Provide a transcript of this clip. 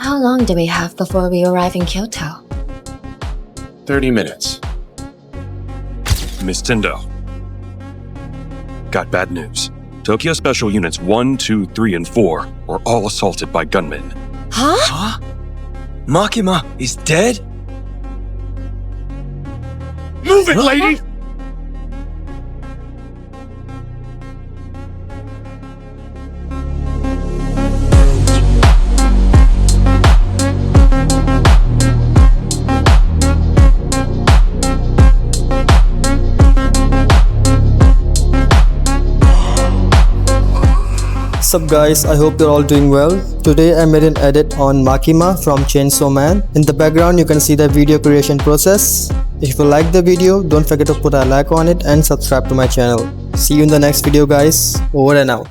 How long do we have before we arrive in Kyoto? 30 minutes. Miss Tendo. Got bad news. Tokyo Special Units 1, 2, 3, and 4 were all assaulted by gunmen. Huh? Makima is dead? Move it, lady! Sup guys, I hope you're all doing well. Today I made an edit on Makima from Chainsaw Man. In the background you can see the video creation process. If you like the video, don't forget to put a like on it and subscribe to my channel. See you in the next video guys. Over and out.